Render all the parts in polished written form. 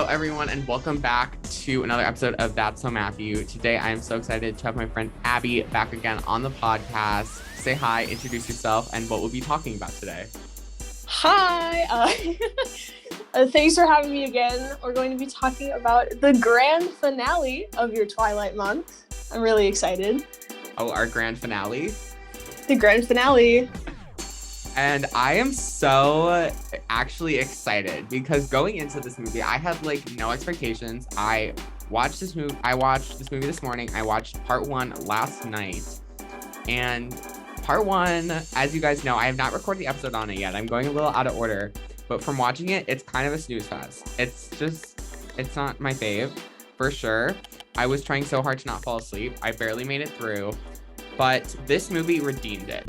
Hello, everyone, and welcome back to another episode of That's So Matthew. Today, I am so excited to have my friend Abby back again on the podcast. Say hi, introduce yourself, and what we'll be talking about today. Hi! Thanks for having me again. We're going to be talking about the grand finale of your Twilight Month. I'm really excited. Oh, our grand finale? The grand finale. And I am so actually excited because going into this movie, I had no expectations. I watched this movie this morning. I watched part one last night. And part one, as you guys know, I have not recorded the episode on it yet. I'm going a little out of order. But from watching it, it's kind of a snooze fest. It's not my fave, for sure. I was trying so hard to not fall asleep. I barely made it through. But this movie redeemed it.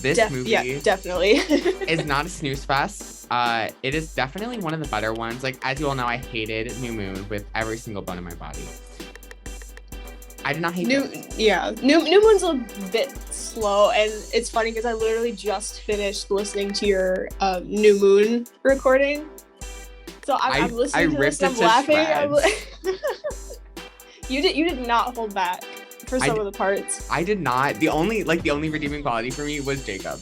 This movie definitely is not a snooze fest. It is definitely one of the better ones. As you all know, I hated New Moon with every single bone in my body. I did not hate it. Yeah, New Moon's a bit slow, and it's funny because I literally just finished listening to your New Moon recording. So I'm listening to this and I'm laughing. You did not hold back for some of the parts. I did not. The only redeeming quality for me was Jacob.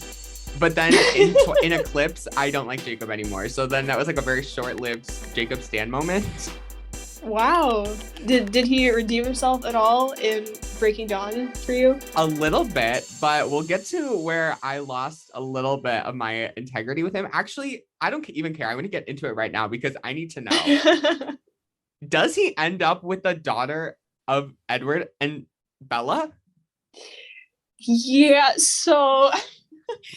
But then in Eclipse, I don't like Jacob anymore. So then that was a very short-lived Jacob stan moment. Wow. Did he redeem himself at all in Breaking Dawn for you? A little bit, but we'll get to where I lost a little bit of my integrity with him. Actually, I don't even care. I'm going to get into it right now because I need to know. Does he end up with the daughter of Edward and Bella? Yeah, so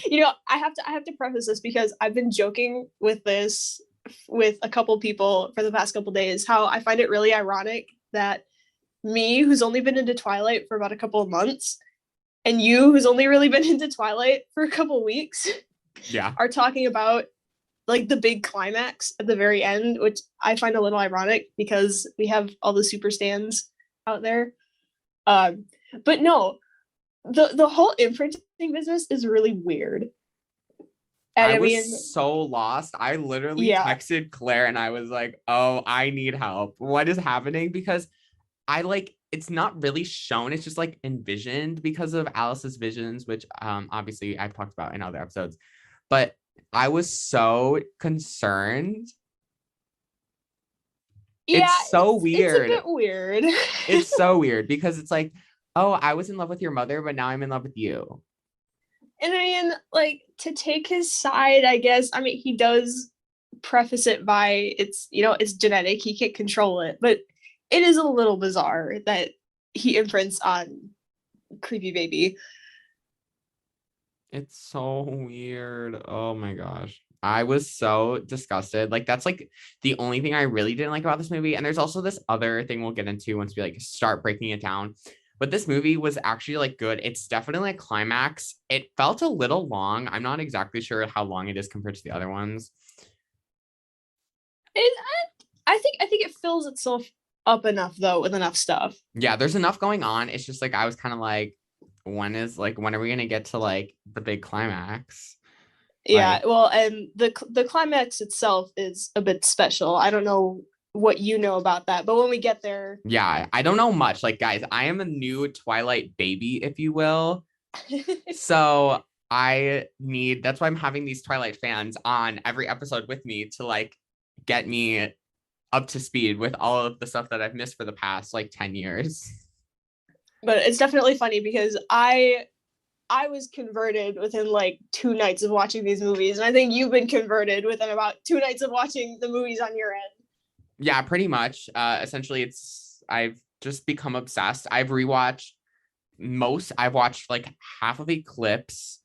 I have to preface this because I've been joking with this with a couple people for the past couple days, how I find it really ironic that me, who's only been into Twilight for about a couple of months, and you, who's only really been into Twilight for a couple weeks, are talking about the big climax at the very end, which I find a little ironic because we have all the super stans out there. But no, the whole imprinting business is really weird. And I was so lost. I literally texted Claire and I was like, oh, I need help. What is happening? Because it's not really shown. It's just envisioned because of Alice's visions, which obviously I've talked about in other episodes. But I was so concerned. Yeah, it's so weird. It's a bit weird. It's so weird because it's oh, I was in love with your mother, but now I'm in love with you. And I mean, to take his side, I guess, he does preface it by it's genetic, he can't control it, but it is a little bizarre that he imprints on creepy baby. It's so weird. Oh my gosh. I was so disgusted. That's the only thing I really didn't like about this movie. And there's also this other thing we'll get into once we start breaking it down. But this movie was actually good. It's definitely a climax. It felt a little long. I'm not exactly sure how long it is compared to the other ones. I think it fills itself up enough though with enough stuff. Yeah, there's enough going on. It's just I was kind of when are we gonna get to the big climax? Yeah, well, and the climax itself is a bit special. I don't know what you know about that, but when we get there, yeah, I don't know much. Guys, I am a new Twilight baby, if you will. So that's why I'm having these Twilight fans on every episode with me to get me up to speed with all of the stuff that I've missed for the past 10 years. But it's definitely funny because I was converted within 2 nights of watching these movies, and I think you've been converted within about 2 nights of watching the movies on your end. Yeah, pretty much. Essentially, I've just become obsessed. I've watched half of Eclipse,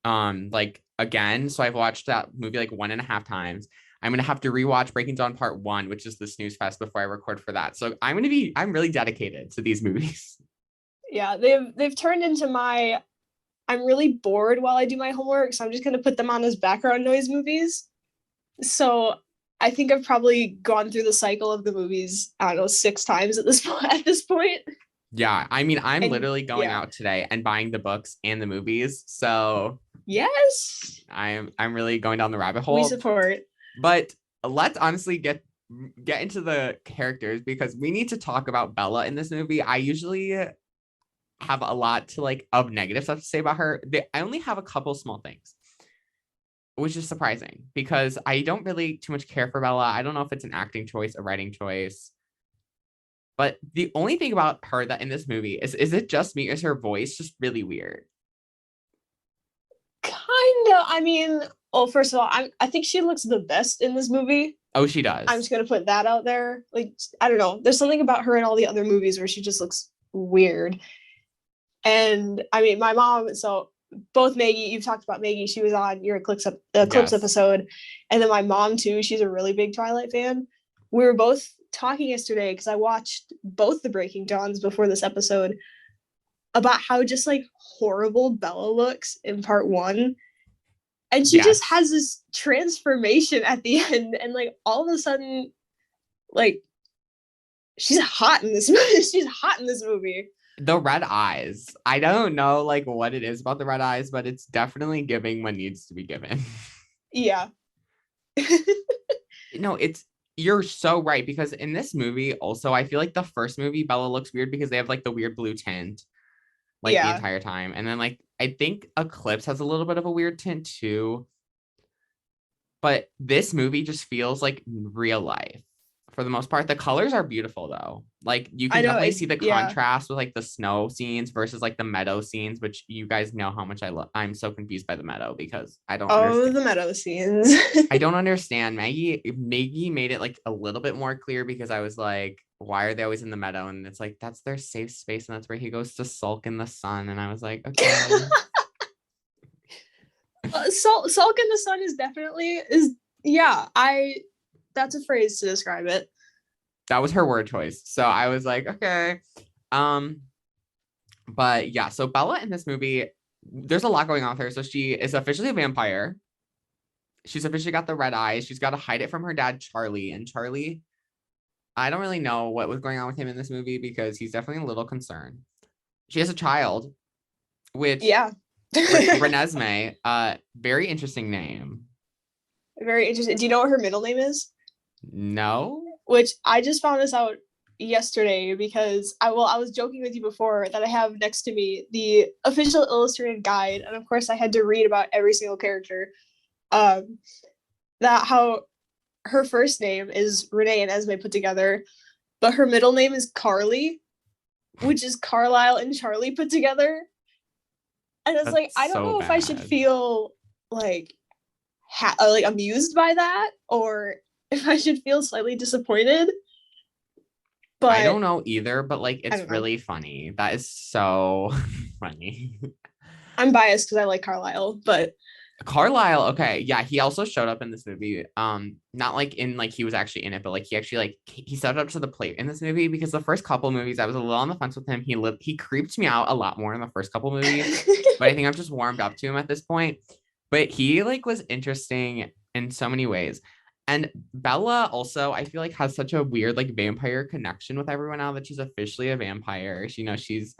again. So I've watched that movie 1.5 times. I'm gonna have to rewatch Breaking Dawn Part 1, which is the snooze fest, before I record for that. So I'm really dedicated to these movies. Yeah, they've turned into I'm really bored while I do my homework, so I'm just gonna put them on as background noise movies. So I think I've probably gone through the cycle of the movies, I don't know, 6 times at this point. Yeah, I'm literally going out today and buying the books and the movies. So yes, I'm really going down the rabbit hole. We support. But let's honestly get get into the characters because we need to talk about Bella in this movie. I usually have a lot to like of negative stuff to say about her. I only have a couple small things, which is surprising because I don't really too much care for Bella. I don't know if it's an acting choice, a writing choice. But the only thing about her that in this movie is it just me? Is her voice just really weird? Kind of. I mean, well, first of all, I think she looks the best in this movie. Oh, she I'm does. just gonna put that out there. Like, I don't know. There's something about her in all the other movies where she just looks weird. And I mean, my mom. So both Maggie, you've talked about Maggie. She was on your Eclipse Yes. episode, and then my mom too. She's a really big Twilight fan. We were both talking yesterday because I watched both the Breaking Dawns before this episode about how just like horrible Bella looks in part one. And she just Yes. has this transformation at the end, and like all of a sudden, like she's hot in this movie. She's hot in this movie. The red eyes. I don't know like what it is about the red eyes, but it's definitely giving what needs to be given. Yeah. No, it's you're so right because in this movie also I feel like the first movie Bella looks weird because they have like the weird blue tint like the Yeah. entire time. And then like I think Eclipse has a little bit of a weird tint too. But this movie just feels like real life for the most part. The colors are beautiful though. Like you I can know definitely it. see the Yeah. contrast with like the snow scenes versus like the meadow scenes, which you guys know how much I love. I'm so confused by the meadow because I don't Oh, understand. the meadow scenes. I don't understand. Maggie made it like a little bit more clear because I was like, why are they always in the meadow? And it's like that's their safe space and that's where he goes to sulk in the sun. And I was like, okay. Sulk in the sun is definitely is yeah. I That's a phrase to describe it. That was her word choice. So I was like, okay. Um, but yeah, so Bella in this movie, there's a lot going on with her. So she is officially a vampire. She's officially got the red eyes. She's got to hide it from her dad, Charlie. And Charlie, I don't really know what was going on with him in this movie because he's definitely a little concerned. She has a child, which Yeah. Renesmee, very interesting name. Very interesting. Do you know what her middle name is? No. Which I just found this out yesterday because I was joking with you before that I have next to me the official illustrated guide, and of course I had to read about every single character. Um, that how her first name is Renee and Esme put together, but her middle name is Carly, which is Carlisle and Charlie put together. And it's That's like I don't so know if I should bad. feel like like amused by that or if I should feel slightly disappointed. I don't But know either, but like I it's don't know. really funny. That is so funny. I'm biased because I like Carlisle, but Carlisle, okay, yeah, he also showed up in this movie. Not like in like he was actually in it, but like he actually like he stepped up to the plate in this movie because the first couple movies I was a little on the fence with him. He creeped me out a lot more in the first couple movies, but I think I've just warmed up to him at this point. But he like was interesting in so many ways. And Bella also, I feel like has such a weird like vampire connection with everyone now that she's officially a vampire. She's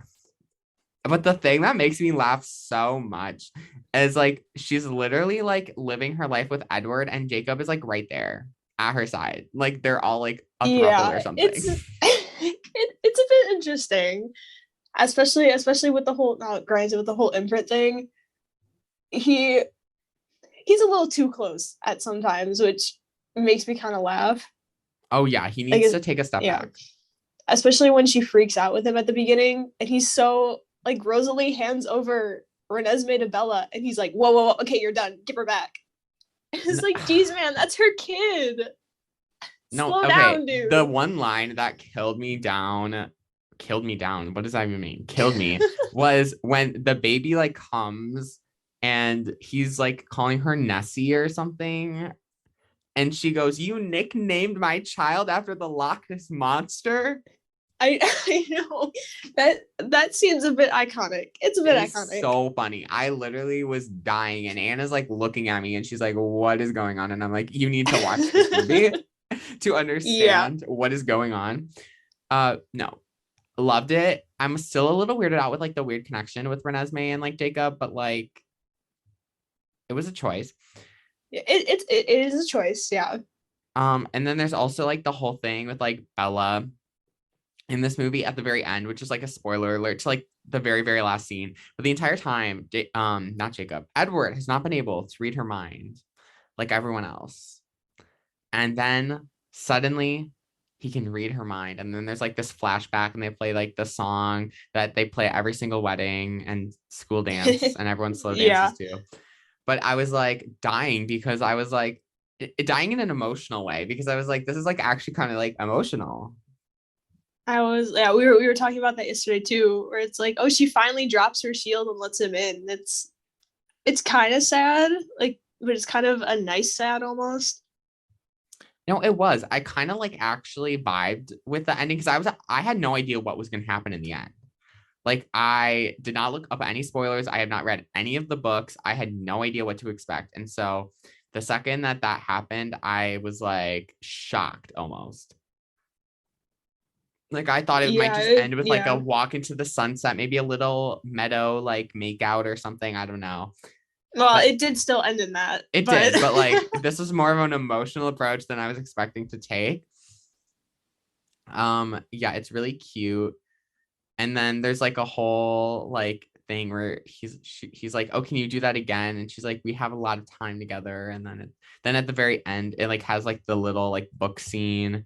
but the thing that makes me laugh so much is like she's literally like living her life with Edward and Jacob is like right there at her side. Like they're all like a throuple or yeah, something. it's a bit interesting, especially with the whole now granted with the whole imprint thing. He he's a little too close at sometimes, which makes me kind of laugh. Oh yeah, he Like needs to take a step yeah, back. especially when she freaks out with him at the beginning, and he's so like Rosalie hands over Renesmee to Bella, and he's like, "Whoa, whoa, whoa, okay, you're done. Give her back." It's like, geez, man, that's her kid. No, Slow okay. down, The dude. one line that killed me down. What does that even mean? Killed me was when the baby like comes and he's like calling her Nessie or something. And she goes, "You nicknamed my child after the Loch Ness monster." I know that scene's a bit iconic. It's a It bit is iconic. so funny. I literally was dying, and Anna's like looking at me and she's like, "What is going on?" And I'm like, "You need to watch this movie to Yeah. understand what is going on." No, loved it. I'm still a little weirded out with like the weird connection with Renesmee and like Jacob, but like it was a choice. It is a choice, yeah. And then there's also like the whole thing with like Bella in this movie at the very end, which is like a spoiler alert to like the very, very last scene. But the entire time, not Jacob, Edward has not been able to read her mind like everyone else. And then suddenly he can read her mind. And then there's like this flashback, and they play like the song that they play at every single wedding and school dance, and everyone slow Yeah. dances too. But I was like dying because I was like dying in an emotional way because I was like, this is like actually kind of like emotional. Yeah, we were talking about that yesterday too, where it's like, oh, she finally drops her shield and lets him in. It's kind of sad, like, but it's kind of a nice sad almost. No, it was. I kind of like actually vibed with the ending because I had no idea what was gonna happen in the end. Like I did not look up any spoilers. I have not read any of the books. I had no idea what to expect. And so the second that that happened, I was like shocked almost. Like I thought it might just end with like a Yeah. walk into the sunset, maybe a little meadow like make out or something. I don't know. Well, But it did still end in that, it but did. But like this was more of an emotional approach than I was expecting to take. Yeah, it's really cute. And then there's like a whole like thing where he's like, oh, can you do that again? And she's like, we have a lot of time together. And then at the very end it like has like the little like book scene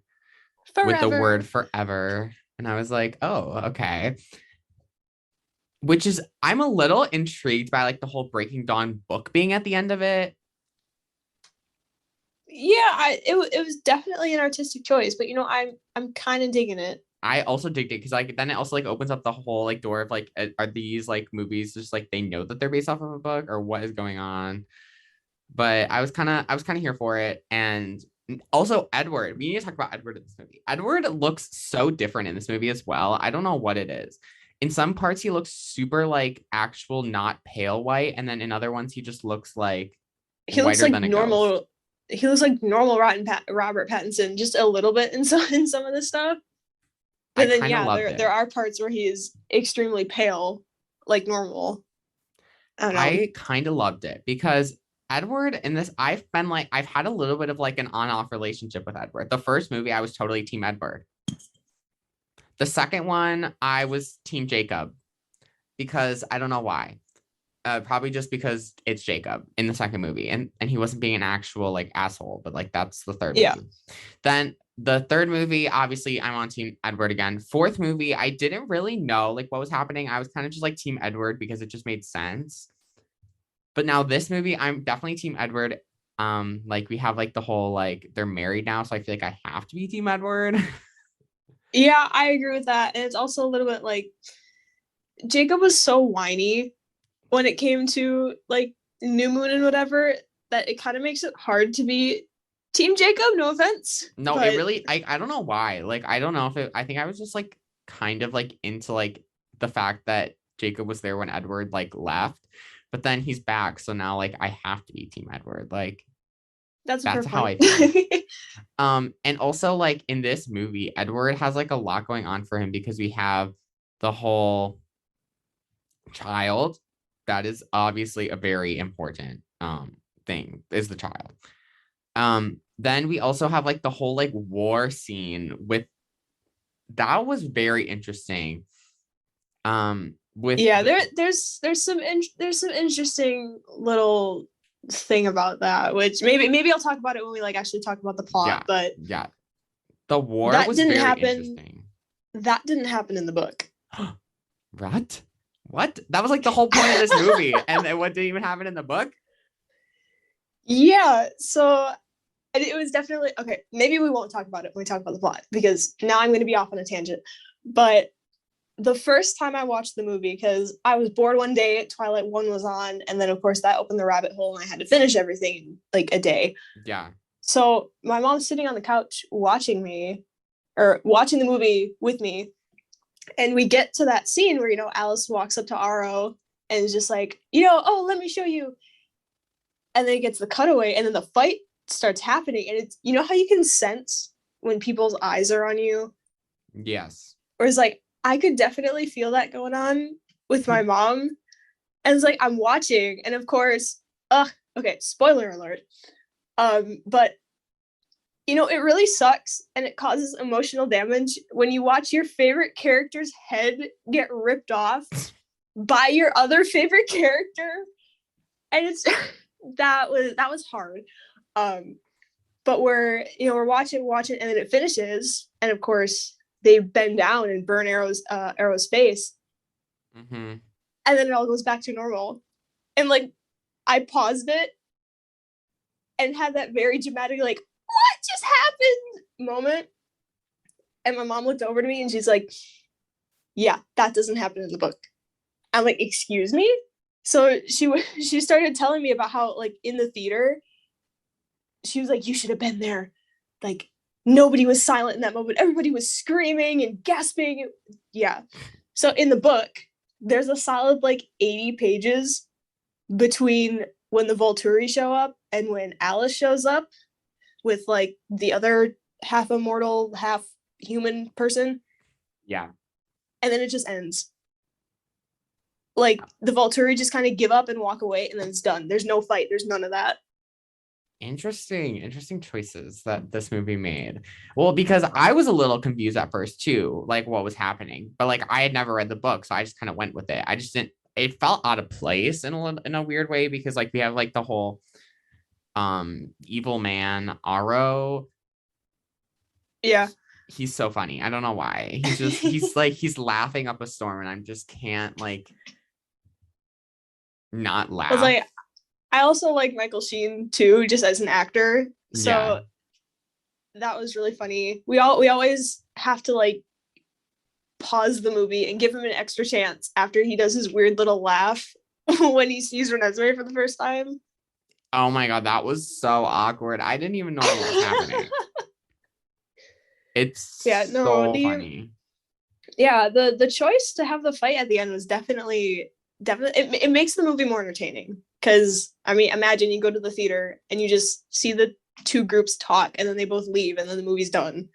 with the word forever. forever. And I was like, oh, okay. Which is I'm a little intrigued by like the whole Breaking Dawn book being at the end of it. Yeah, it was definitely an artistic choice, but I'm kind of digging it. I also dig it because like then it also like opens up the whole like door of like are these like movies just like they know that they're based off of a book or what is going on? But I was kind of here for it. And also Edward, we need to talk about Edward in this movie. Edward looks so different in this movie as well. I don't know what it is. In some parts he looks super like actual not pale white, and then in other ones he just looks like He looks whiter like than a ghost. normal. He looks like normal Robert Pattinson, just a little bit in some of the stuff. I But then kind of yeah, loved there it. are parts where he is extremely pale, like normal. I don't know. I kind of loved it because Edward in this, I've had a little bit of like an on-off relationship with Edward. The first movie, I was totally Team Edward. The second one, I was Team Jacob because I don't know why. Probably just because it's Jacob in the second movie, and he wasn't being an actual like asshole, but like that's the third Yeah. movie. Then the third movie, obviously, I'm on Team Edward again. Fourth movie, I didn't really know like what was happening. I was kind of just like Team Edward because it just made sense. But now this movie, I'm definitely Team Edward. Like we have like the whole like they're married now, so I feel like I have to be Team Edward. Yeah, I agree with that. And it's also a little bit like Jacob was so whiny when it came to like New Moon and whatever that it kind of makes it hard to be Team Jacob. No offense, No, it but really I don't know why. Like I don't know if it I think I was just like kind of like into like the fact that Jacob was there when Edward like left, but then he's back, so now like I have to be Team Edward. Like that's a fair that's how point. I feel. And also like in this movie, Edward has like a lot going on for him because we have the whole child. That is obviously a very important thing is the child. Then we also have like the whole like war scene with that was very interesting. With Yeah, there's some interesting little thing about that, which maybe I'll talk about it when we like actually talk about the plot, yeah, but yeah. The war that was didn't very happen. interesting. That didn't happen in the book. What? What? That was like the whole point of this movie. And then what didn't even happen in the book? Yeah, so it was definitely okay. Maybe we won't talk about it when we talk about the plot because now I'm going to be off on a tangent. But the first time I watched the movie, because I was bored one day, Twilight 1 was on, and then of course that opened the rabbit hole and I had to finish everything in like a day. Yeah. So my mom's sitting on the couch watching me or watching the movie with me. And we get to that scene where, Alice walks up to Aro and is just like, oh, let me show you. And then it gets the cutaway and then the fight starts happening. And it's, how you can sense when people's eyes are on you? Yes. Or it's like, I could definitely feel that going on with my mom. And it's like, I'm watching. And of course, okay, spoiler alert. But it really sucks and it causes emotional damage when you watch your favorite character's head get ripped off by your other favorite character. And it's that was hard. But we're watching, and then it finishes, and of course they bend down and burn Arrow's face, Mm-hmm. and then it all goes back to normal. And like I paused it and had that very dramatic, like, what just happened moment. And my mom looked over to me and she's like, yeah, that doesn't happen in the book. I'm like, excuse me? So she started telling me about how, like, in the theater, she was like, you should have been there. Like, nobody was silent in that moment. Everybody was screaming and gasping. Yeah. So in the book, there's a solid like 80 pages between when the Volturi show up and when Alice shows up with like the other half immortal, half human person. Yeah. And then it just ends. Like the Volturi just kind of give up and walk away, and then it's done. There's no fight. There's none of that. Interesting choices that this movie made. Well, because I was a little confused at first too, like what was happening. But like I had never read the book, so I just kind of went with it. I just didn't. It felt out of place in a weird way because like we have like the whole evil man Aro. Yeah. He's so funny. I don't know why. He's like he's laughing up a storm, and I just can't like not laugh. I was like, I also like Michael Sheen too, just as an actor. So Yeah. that was really funny. We always have to like pause the movie and give him an extra chance after he does his weird little laugh when he sees Renesmee for the first time. Oh my god, that was so awkward. I didn't even know what was happening. It's so funny. Yeah, the choice to have the fight at the end was definitely it makes the movie more entertaining. Because I mean, imagine you go to the theater and you just see the two groups talk and then they both leave and then the movie's done.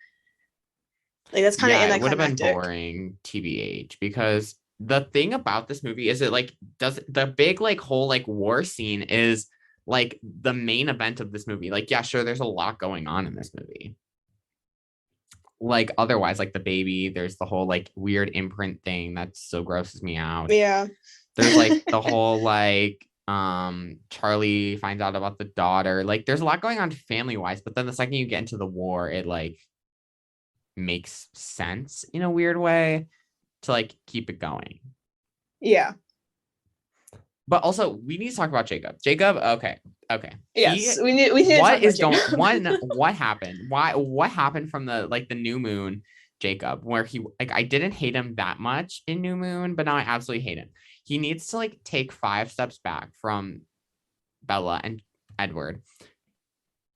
Like that's kind of it would have been anticlimactic. boring, TBH, because the thing about this movie is it like does the big like whole like war scene is like the main event of this movie. Like, yeah, sure, there's a lot going on in this movie. Like otherwise, like the baby, there's the whole like weird imprint thing that so grosses me out. Yeah. There's like the whole like Charlie finds out about the daughter. Like there's a lot going on family wise, but then the second you get into the war, it like makes sense in a weird way to like keep it going. Yeah. But also we need to talk about Jacob. Okay. Yes, we need to talk about Jacob. What happened? What happened from the like the New Moon Jacob, where he like I didn't hate him that much in New Moon, but now I absolutely hate him. He needs to like take 5 steps back from Bella and Edward.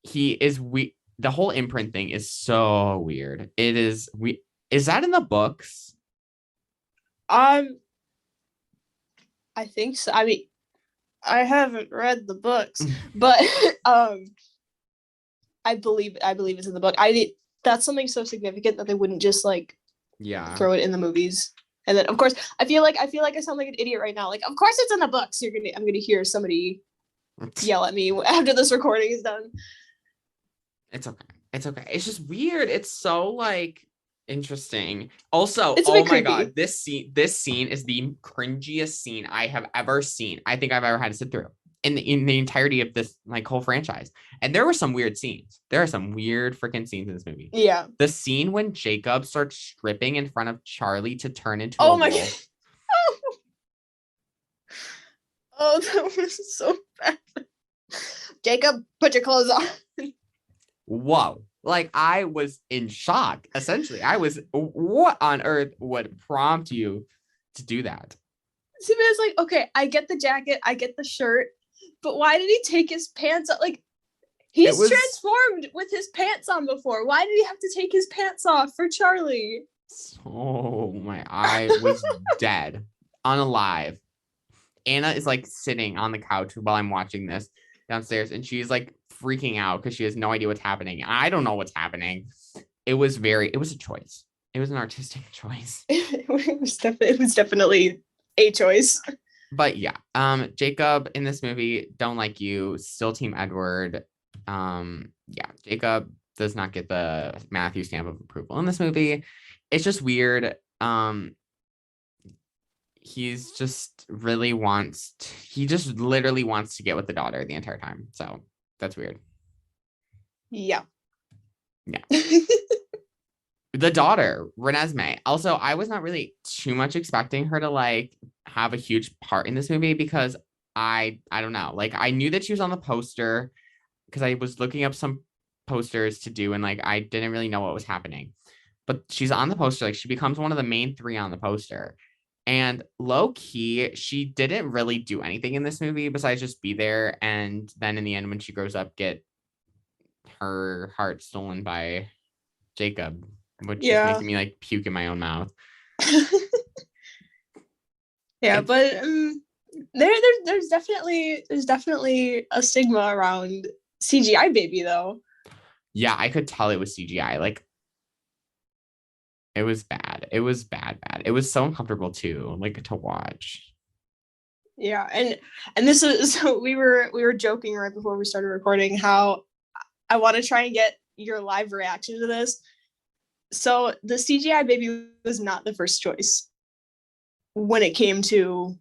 The whole imprint thing is so weird. Is that in the books? I think so. I mean, I haven't read the books, but I believe it's in the book. That's something so significant that they wouldn't just like throw it in the movies. And then of course I feel like I sound like an idiot right now. Like, of course it's in the books. I'm gonna hear somebody yell at me after this recording is done. It's okay. It's just weird. It's so like interesting. Also, oh my god, this scene is the cringiest scene I have ever seen. I think I've ever had to sit through in the entirety of this like whole franchise. And there were some weird scenes. There are some weird freaking scenes in this movie. Yeah. The scene when Jacob starts stripping in front of Charlie to turn into a wolf. Oh, that was so bad. Jacob, put your clothes on. Whoa. Like I was in shock. Essentially, I was, what on earth would prompt you to do that? See, it's like, okay, I get the jacket, I get the shirt, but why did he take his pants off? Like, he's transformed with his pants on before. Why did he have to take his pants off for Charlie? Oh my, I was dead, unalive. Anna is like sitting on the couch while I'm watching this downstairs, and she's like freaking out because she has no idea what's happening. I don't know what's happening. It was a choice. It was an artistic choice. It was definitely a choice. But yeah, Jacob in this movie, don't like you, still team Edward. Yeah, Jacob does not get the Matthew stamp of approval in this movie. It's just weird. He's just really he just literally wants to get with the daughter the entire time. So that's weird. Yeah. Yeah. The daughter, Renesmee. Also, I was not really too much expecting her to like have a huge part in this movie because I don't know. Like I knew that she was on the poster because I was looking up some posters to do and like I didn't really know what was happening. But she's on the poster, like she becomes one of the main three on the poster. And low key, she didn't really do anything in this movie besides just be there. And then in the end, when she grows up, get her heart stolen by Jacob, which is Yeah. making me like puke in my own mouth. Yeah, It's, but there's definitely a stigma around CGI baby though. yeah, I could tell it was CGI. Like it was bad. It was bad. It was so uncomfortable too, like to watch. Yeah, and this is so we were joking right before we started recording how I want to try and get your live reaction to this. So the CGI baby was not the first choice when it came to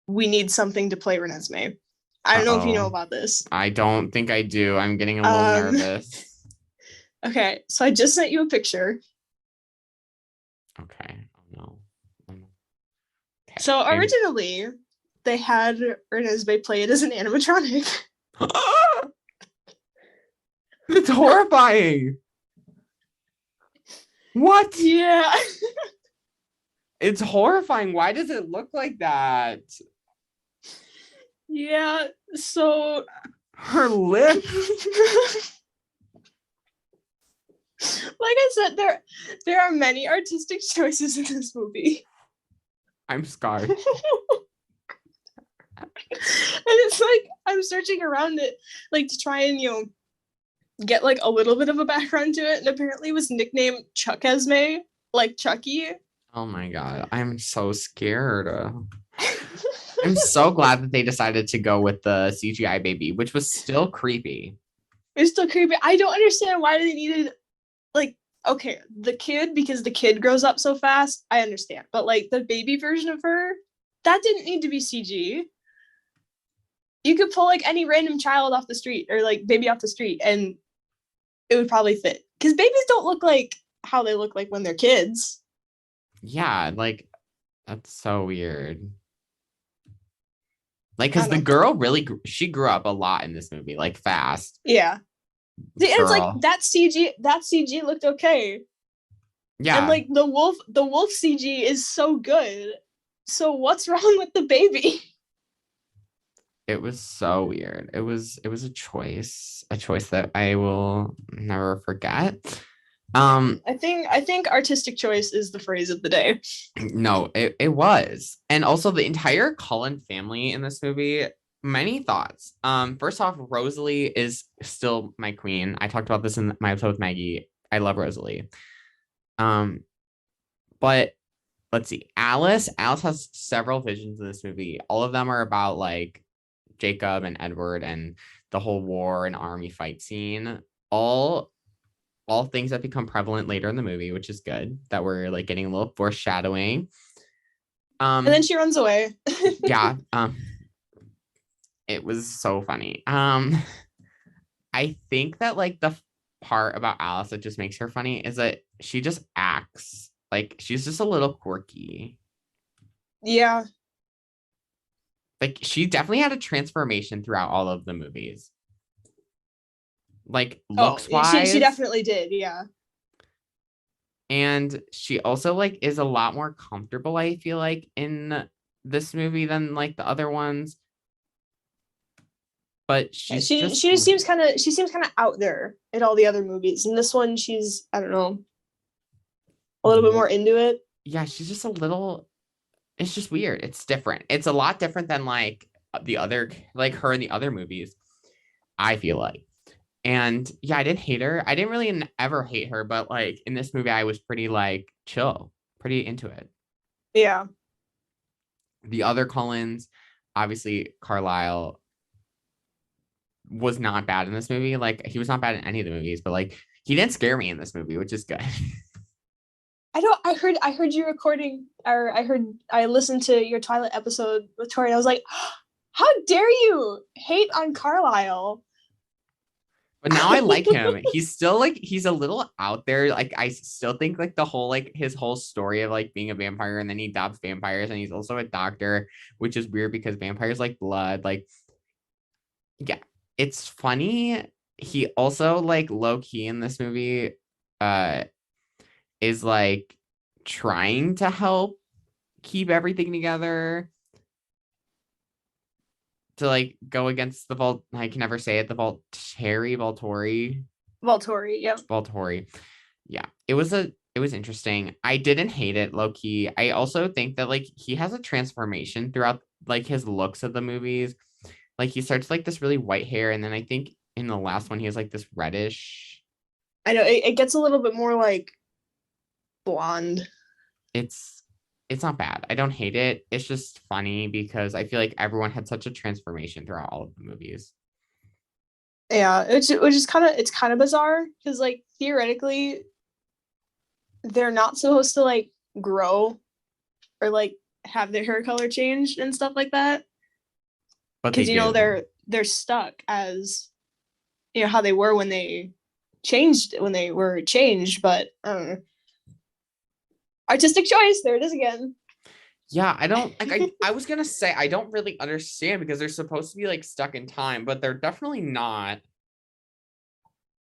we need something to play Renesmee. I don't know if you know Uh-oh. about this. I don't think I do. I'm getting a little nervous. Okay, so I just sent you a picture. Okay. Oh no. Oh, no. Okay. So originally they had Renesmee play it as an animatronic. It's horrifying. What? Yeah. It's horrifying. Why does it look like that? Yeah. So her lip. Like I said, there are many artistic choices in this movie. I'm scarred. And it's like I'm searching around it like to try and get like a little bit of a background to it, and apparently it was nicknamed Chuck Esme, like Chucky. Oh my god, I'm so scared. I'm so glad that they decided to go with the CGI baby, which was still creepy. It's still creepy. I don't understand why they needed like okay, the kid, because the kid grows up so fast, I understand. But like the baby version of her, that didn't need to be CG. You could pull like any random child off the street or like baby off the street and it would probably fit. Because babies don't look like how they look like when they're kids. Yeah, like that's so weird. Like, because the girl really she grew up a lot in this movie, like fast. Yeah. It's like Girl. that CG looked okay. Yeah. And like the wolf CG is so good. So what's wrong with the baby? It was so weird. It was a choice that I will never forget. I think artistic choice is the phrase of the day. No, it was. And also the entire Cullen family in this movie, many thoughts. First off, Rosalie is still my queen. I talked about this in my episode with Maggie. I love Rosalie. But let's see. Alice has several visions in this movie. All of them are about like Jacob and Edward and the whole war and army fight scene. All things that become prevalent later in the movie, which is good that we're like getting a little foreshadowing. And then she runs away. Yeah. It was so funny. I think that like the part about Alice that just makes her funny is that she just acts like she's just a little quirky. Yeah. Like she definitely had a transformation throughout all of the movies. Like looks wise. She definitely did, yeah. And she also like is a lot more comfortable, I feel like, in this movie than like the other ones. But she seems kind of out there in all the other movies. In this one, she's, I don't know, a little bit more into it. Yeah, she's just a little, it's just weird. It's different. It's a lot different than like the other, like her in the other movies, I feel like. And yeah, I didn't hate her. I didn't really ever hate her, but like in this movie, I was pretty like chill, pretty into it. Yeah. The other Cullens, obviously Carlisle was not bad in this movie. Like he was not bad in any of the movies, but like He didn't scare me in this movie, which is good. I heard you recording, or I listened to your Twilight episode with Tori. I was like, how dare you hate on Carlisle? But now I like him. He's still like he's a little out there. Like I still think like the whole like his whole story of like being a vampire and then he adopts vampires and he's also a doctor, which is weird because vampires like blood. Like yeah, it's funny. He also like low key in this movie uh is like trying to help keep everything together to like go against the Vault. I can never say it. The Volturi, yep. Volturi. Yeah, it was interesting. I didn't hate it low key. I also think that like he has a transformation throughout like his looks of the movies. Like he starts like this really white hair, and then I think in the last one he has like this reddish. I know it gets a little bit more like blonde. It's it's not bad. I don't hate it. It's just funny because I feel like everyone had such a transformation throughout all of the movies. Yeah, which is kind of bizarre because like theoretically they're not supposed to like grow or like have their hair color changed and stuff like that But they because do. they're stuck as how they were when they were changed, but I don't know. Artistic choice, there it is again. Yeah, I don't like I was gonna say I don't really understand because they're supposed to be like stuck in time, but they're definitely not.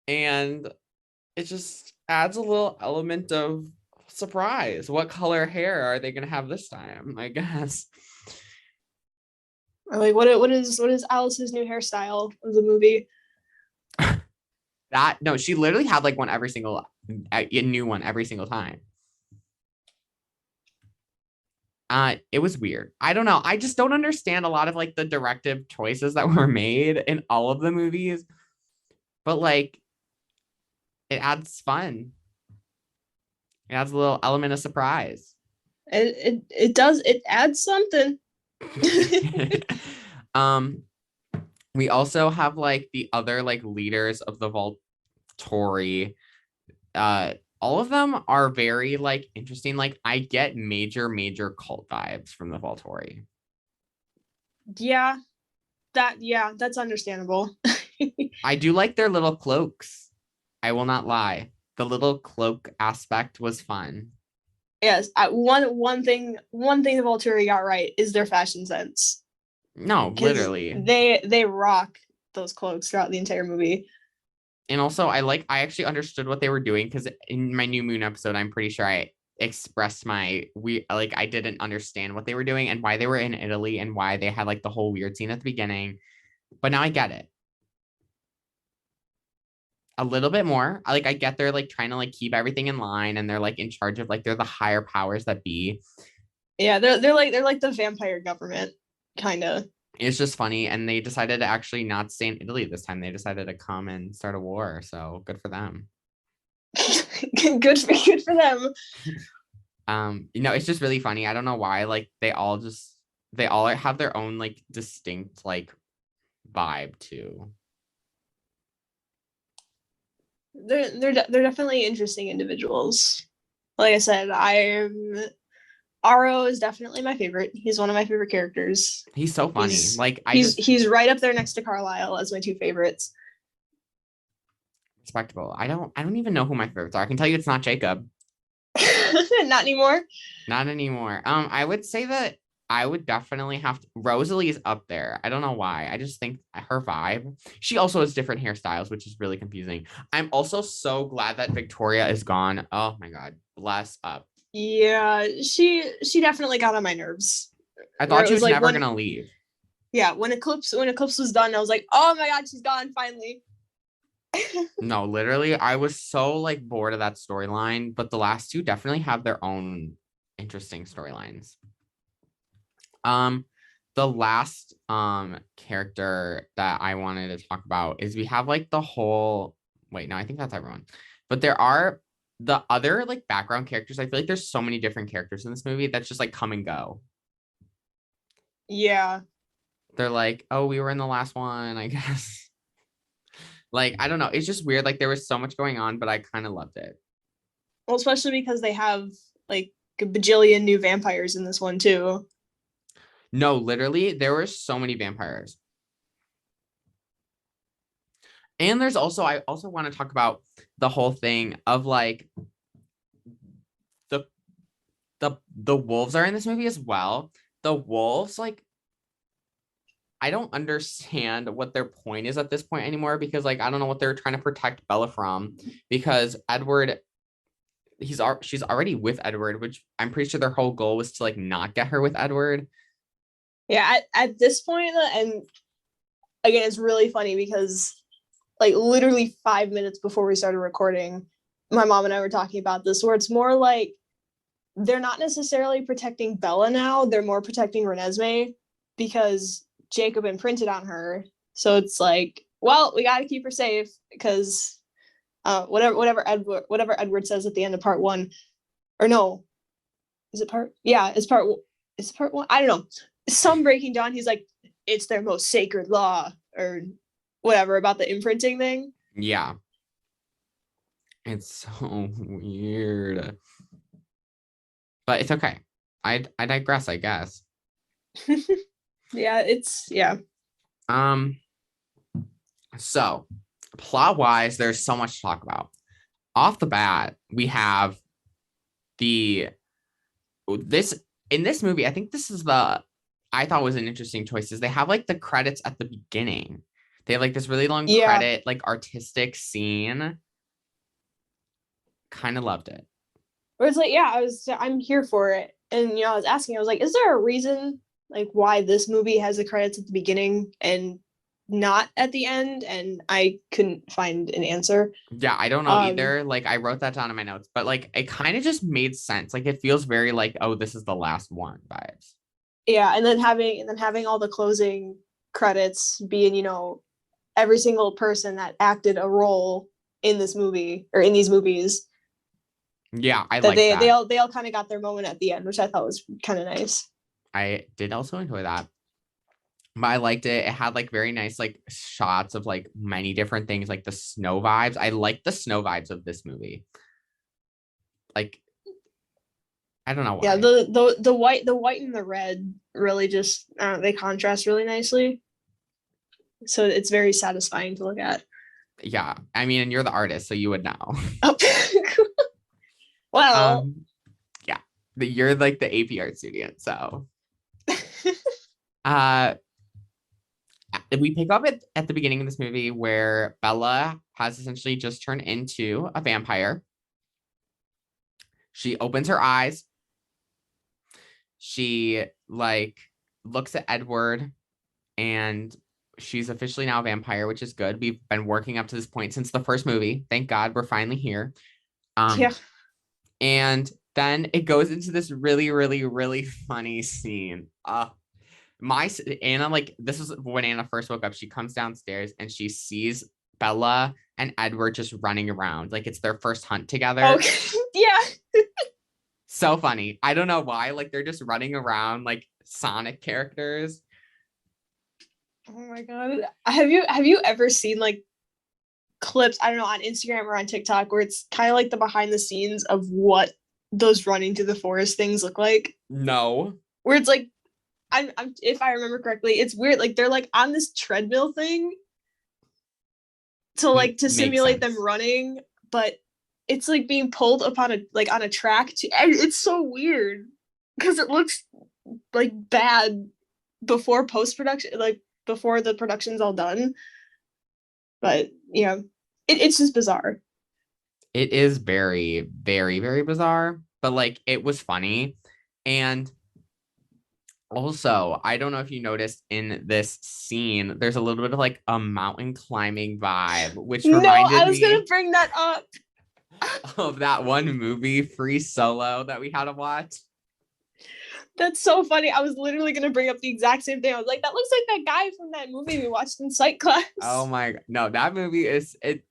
And it just adds a little element of surprise. What color hair are they gonna have this time? I guess. Or like what is Alice's new hairstyle of the movie? That no, she literally had like one every single a new one every single time. It was weird. I don't know. I just don't understand a lot of like the directive choices that were made in all of the movies. But like it adds fun. It adds a little element of surprise. It does, it adds something. um, we also have like the other like leaders of the Volturi. All of them are very like interesting. Like I get major cult vibes from the Volturi. Yeah, that's understandable. I do like their little cloaks. I will not lie. The little cloak aspect was fun. Yes, one thing the Volturi got right is their fashion sense No, because literally. they rock those cloaks throughout the entire movie. And also I actually understood what they were doing because in my new moon episode, I'm pretty sure I expressed my we like I didn't understand what they were doing and why they were in Italy and why they had like the whole weird scene at the beginning. But now I get it. A little bit more. I get they're like trying to like keep everything in line and they're like in charge of like they're the higher powers that be. Yeah, they're like the vampire government, kind of. It's just funny. And they decided to actually not stay in Italy this time. They decided to come and start a war. So good for them. Good for them. It's just really funny. I don't know why. Like they all have their own like distinct like vibe too. They're definitely interesting individuals. Like I said, I'm Aro is definitely my favorite. He's one of my favorite characters. He's so funny. He's Like I just he's right up there next to Carlisle as my two favorites. respectable. I don't even know who my favorites are. I can tell you it's not Jacob. Not anymore. Not anymore. I would say that I would definitely have to, Rosalie is up there. I don't know why. I just think her vibe. She also has different hairstyles, which is really confusing. I'm also so glad that Victoria is gone. Oh my god, bless up. Yeah, she definitely got on my nerves. I Where thought it she was was like never when gonna leave. yeah, when Eclipse was done, I was like, oh my god, she's gone finally. No, literally, I was so like bored of that storyline, but the last two definitely have their own interesting storylines. Um, the last character that I wanted to talk about is we have like the whole wait, no, I think that's everyone. But there are the other like background characters. I feel like there's so many different characters in this movie that's just like come and go. Yeah. They're like, oh, we were in the last one, I guess. Like, I don't know. It's just weird. Like, there was so much going on, but I kind of loved it. Well, especially because they have like a bajillion new vampires in this one too. No, literally, there were so many vampires. And there's also, I also want to talk about the whole thing of like the the wolves are in this movie as well. The wolves, like, I don't understand what their point is at this point anymore because like I don't know what they're trying to protect Bella from because Edward she's already with Edward, which I'm pretty sure their whole goal was to like not get her with Edward. Yeah, at this point, and again, it's really funny because like literally 5 minutes before we started recording, my mom and I were talking about this, where it's more like they're not necessarily protecting Bella now; they're more protecting Renesmee because Jacob imprinted on her. So it's like, well, we got to keep her safe because whatever Edward says at the end of part one, or no, is it part? Yeah, it's part. Is it part one? I don't know. Some breaking down. He's like, it's their most sacred law, or whatever about the imprinting thing. Yeah. It's so weird. But it's okay. I digress, I guess. Yeah, yeah. Um, so plot wise, there's so much to talk about. Off the bat, we have the this in this movie, I think this is the I thought was an interesting choice is they have like the credits at the beginning. They have like this really long Yeah. credit, like artistic scene. Kind of loved it. Where it's like, yeah, I'm here for it. And I was asking, I was like, is there a reason like why this movie has the credits at the beginning and not at the end? And I couldn't find an answer. Yeah, I don't know either. Like I wrote that down in my notes, but like it kind of just made sense. Like it feels very like, oh, this is the last one vibes. Yeah, and then having all the closing credits being, every single person that acted a role in this movie or in these movies. Yeah, I that like that. They all kind of got their moment at the end, which I thought was kind of nice. I did also enjoy that. But I liked it. It had like very nice like shots of like many different things, like the snow vibes. I like the snow vibes of this movie. Like I don't know why. Yeah, the white and the red really just they contrast really nicely. So it's very satisfying to look at. Yeah, I mean, and you're the artist, so you would know. Oh. Well, yeah, you're like the AP art student, so. We pick up at the beginning of this movie where Bella has essentially just turned into a vampire. She opens her eyes. She like looks at Edward and she's officially now a vampire, which is good. We've been working up to this point since the first movie. Thank God we're finally here. Yeah. And then it goes into this really, really, really funny scene. Anna, like this is when Anna first woke up. She comes downstairs and she sees Bella and Edward just running around. Like it's their first hunt together. Okay. Yeah. So funny. I don't know why. Like they're just running around like Sonic characters. Oh my god. Have you ever seen like clips, I don't know, on Instagram or on TikTok where it's kind of like the behind the scenes of what those running through the forest things look like? No. Where it's like I'm if I remember correctly, it's weird. Like they're like on this treadmill thing to simulate them running, but it's like being pulled upon on a track and it's so weird because it looks like bad before post-production, like before the production's all done. But it's just bizarre. It is very, very, very bizarre, but like it was funny. And also, I don't know if you noticed in this scene, there's a little bit of like a mountain climbing vibe, which reminded me. I was gonna bring that up. Of that one movie, Free Solo, that we had to watch. That's so funny. I was literally gonna bring up the exact same thing. I was like, that looks like that guy from that movie we watched in psych class. Oh my god. No, that movie is it.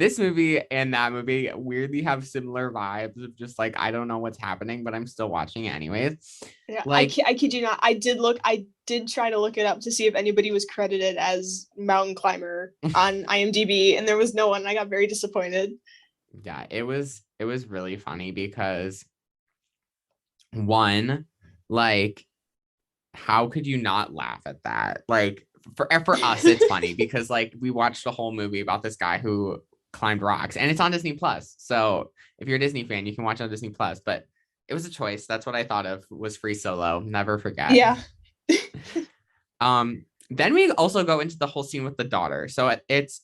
this movie and that movie weirdly have similar vibes of just like I don't know what's happening, but I'm still watching it anyways. Yeah, Like I kid you not. I did try to look it up to see if anybody was credited as mountain climber on IMDb, and there was no one. And I got very disappointed. yeah, it was really funny because one, like, how could you not laugh at that? Like for us, it's funny because like we watched a whole movie about this guy who climbed rocks and it's on Disney Plus. So if you're a Disney fan, you can watch it on Disney Plus, but it was a choice. That's what I thought of was Free Solo. Never forget. Yeah. Then we also go into the whole scene with the daughter. So it's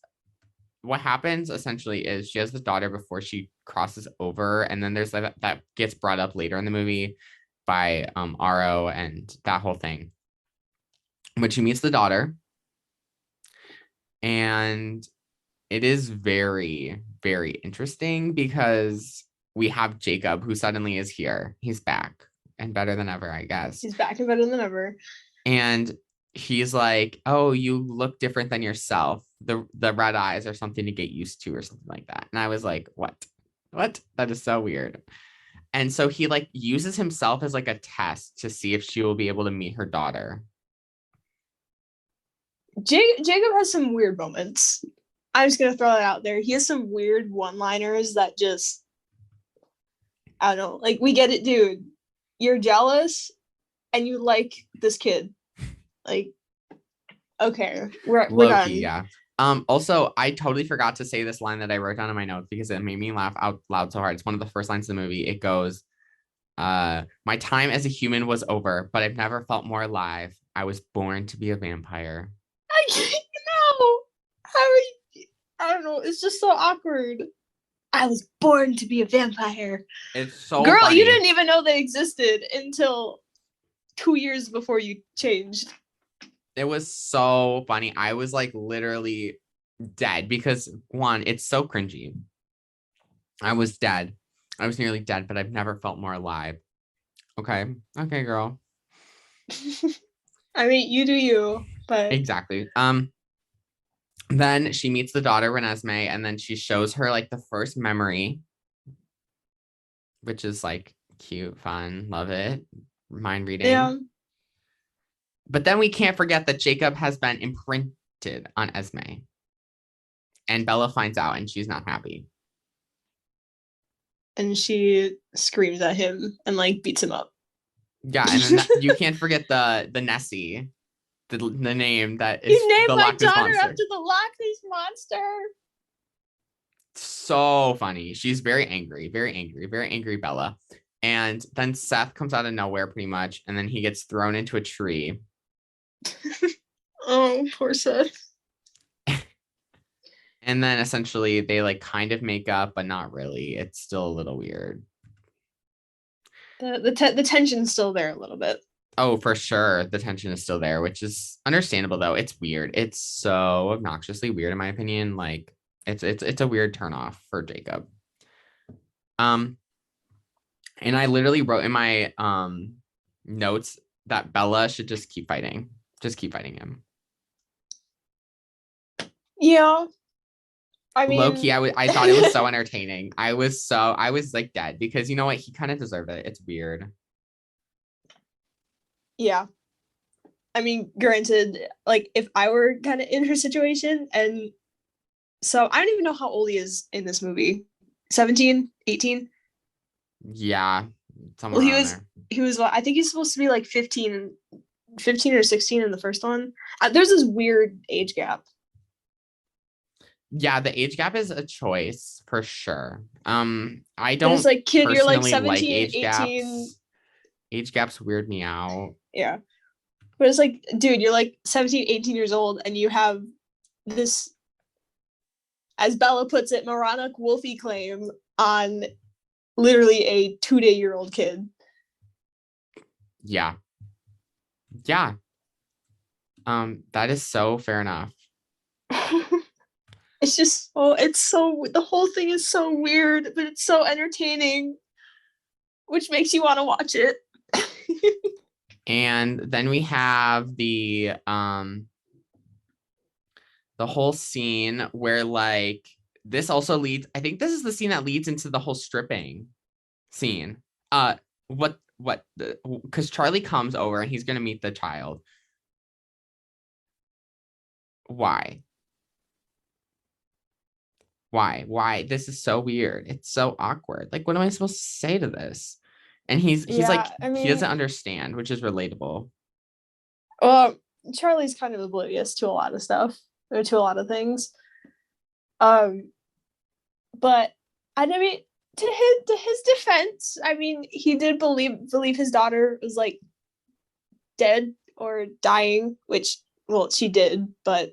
what happens essentially is she has the daughter before she crosses over, and then there's that gets brought up later in the movie by Aro and that whole thing. When she meets the daughter, and it is very, very interesting because we have Jacob who suddenly is here. He's back and better than ever, I guess. He's back and better than ever. And he's like, "Oh, you look different than yourself. The red eyes are something to get used to," or something like that. And I was like, what? That is so weird. And so he like uses himself as like a test to see if she will be able to meet her daughter. Jacob has some weird moments. I'm just gonna throw that out there. He has some weird one-liners that just, I don't know. Like, we get it, dude. You're jealous, and you like this kid. Like, okay, we're done. Yeah. Also, I totally forgot to say this line that I wrote down in my notes because it made me laugh out loud so hard. It's one of the first lines of the movie. It goes, my time as a human was over, but I've never felt more alive. I was born to be a vampire. I don't know. It's just so awkward. I was born to be a vampire. It's so Girl, funny. you didn't even know they existed until 2 years before you changed. It was so funny. I was like literally dead because one, it's so cringy. I was dead. I was nearly dead, but I've never felt more alive. Okay. Okay, girl. I mean, you do you, but Exactly. Then she meets the daughter Renesmee, and then she shows her like the first memory, which is like cute, fun, love it, mind reading. yeah. But then we can't forget that Jacob has been imprinted on Esme, and Bella finds out, and she's not happy. And she screams at him and like beats him up. Yeah, and then you can't forget the Nessie, the name that is you named the my Loch Ness daughter monster. after the Loch Ness monster. So funny. She's very angry, Bella. And then Seth comes out of nowhere pretty much, and then he gets thrown into a tree. Oh, poor Seth. And then essentially they like kind of make up, but not really. It's still a little weird. The tension's still there a little bit. Oh, for sure. The tension is still there, which is understandable though. It's weird. It's so obnoxiously weird in my opinion. Like it's a weird turnoff for Jacob. And I literally wrote in my notes that Bella should just keep fighting. Just keep fighting him. Yeah. I mean, low key, I thought it was so entertaining. I was like dead because you know what? He kind of deserved it. It's weird. Yeah. I mean, granted, like if I were kind of in her situation, and so I don't even know how old he is in this movie. 17, 18? Yeah. Somewhere Well, there. he was I think he's supposed to be like 15 or 16 in the first one. There's this weird age gap. Yeah, the age gap is a choice for sure. I don't It's like, kid, you're like personally 17, like age 18. gaps. Age gaps weird me out. Yeah. But it's like, dude, you're like 17, 18 years old, and you have this, as Bella puts it, moronic wolfie claim on literally a 2-day-old kid. Yeah. Yeah. That is so fair enough. It's just, the whole thing is so weird, but it's so entertaining, which makes you want to watch it. And then we have the whole scene where like this also leads, I think this is the scene that leads into the whole stripping scene. Uh what the because Charlie comes over and he's gonna meet the child. Why? Why? This is so weird. It's so awkward. Like, what am I supposed to say to this? And he's like, Yeah, I he mean, doesn't understand, which is relatable. well, Charlie's kind of oblivious to a lot of stuff or to a lot of things. Um, but I mean, to his defense, I mean, he did believe his daughter was like dead or dying, which well, she did, but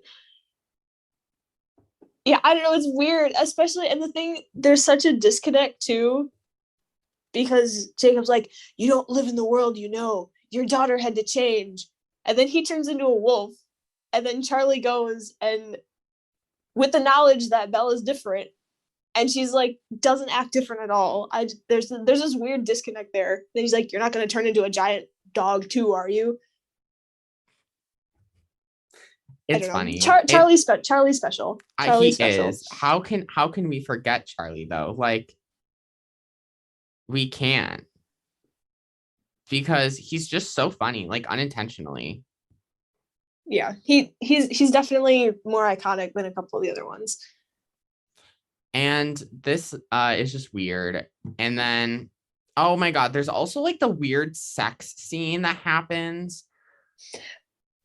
yeah, I don't know, it's weird, especially and the thing there's such a disconnect too because Jacob's like, you don't live in the world, you know. Your daughter had to change. And then he turns into a wolf. And then Charlie goes and with the knowledge that Bella's different, and she's like doesn't act different at all. There's this weird disconnect there. Then he's like, you're not gonna turn into a giant dog too, are you? I It's don't know. funny. Charlie's special. He Charlie's special. is. How can we forget Charlie though? Like, we can't, because he's just so funny, like unintentionally. Yeah, he's definitely more iconic than a couple of the other ones. And this is just weird. And then, oh my God, there's also like the weird sex scene that happens.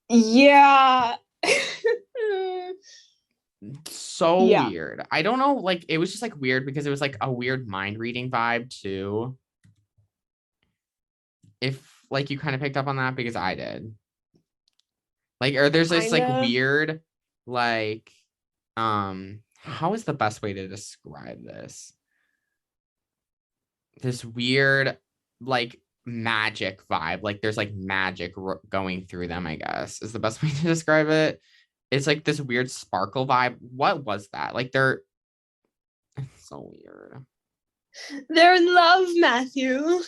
Yeah. So Yeah. weird. I don't know, like it was just like weird because it was like a weird mind reading vibe too. If like you kind of picked up on that, because I did. Like, or there's this like Kinda. weird, like, how is the best way to describe this? This weird, like, magic vibe. Like, there's like magic going through them, I guess, is the best way to describe it. It's like this weird sparkle vibe. What was that? Like, they're it's so weird. They're in love, Matthew.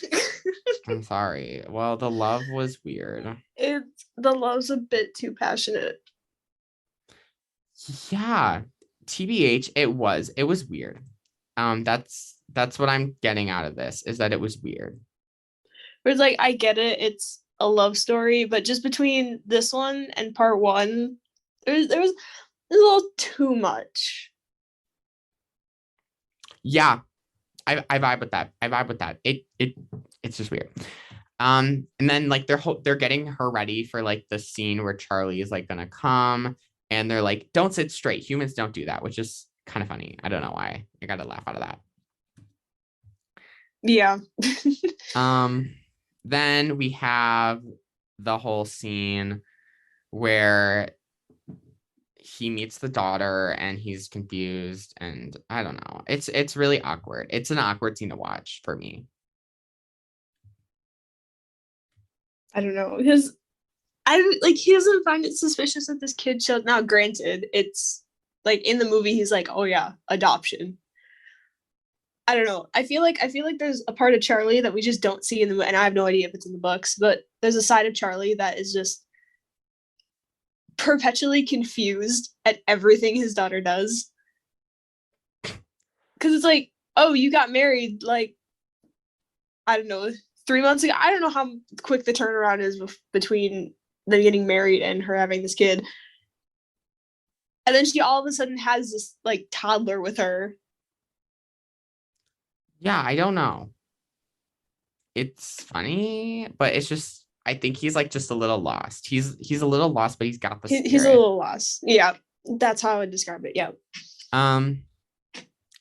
I'm sorry. Well, the love was weird. The love's a bit too passionate. Yeah. TBH, it was. It was weird. That's what I'm getting out of this, is that it was weird. Where it's like, I get it, it's a love story, but just between this one and part one, there was a little too much. Yeah, I vibe with that. I vibe with that. It's just weird. And then like they're getting her ready for like the scene where Charlie is like gonna come, and they're like, don't sit straight. Humans don't do that, which is kind of funny. I don't know why. I got to laugh out of that. Yeah. Then we have the whole scene where he meets the daughter and he's confused, and I don't know. It's really awkward. It's an awkward scene to watch for me. I don't know. Because I like he doesn't find it suspicious that this kid shows now granted, it's like in the movie he's like, oh yeah, adoption. I don't know. I feel like there's a part of Charlie that we just don't see in the and I have no idea if it's in the books, but there's a side of Charlie that is just perpetually confused at everything his daughter does. Cause it's like, oh, you got married like I don't know, 3 months ago. I don't know how quick the turnaround is between them getting married and her having this kid. And then she all of a sudden has this like toddler with her. Yeah, I don't know. It's funny, but it's just, I think he's like just a little lost. He's a little lost, but he's got the He's a spirit. little lost. Yeah, that's how I would describe it. Yeah. Um,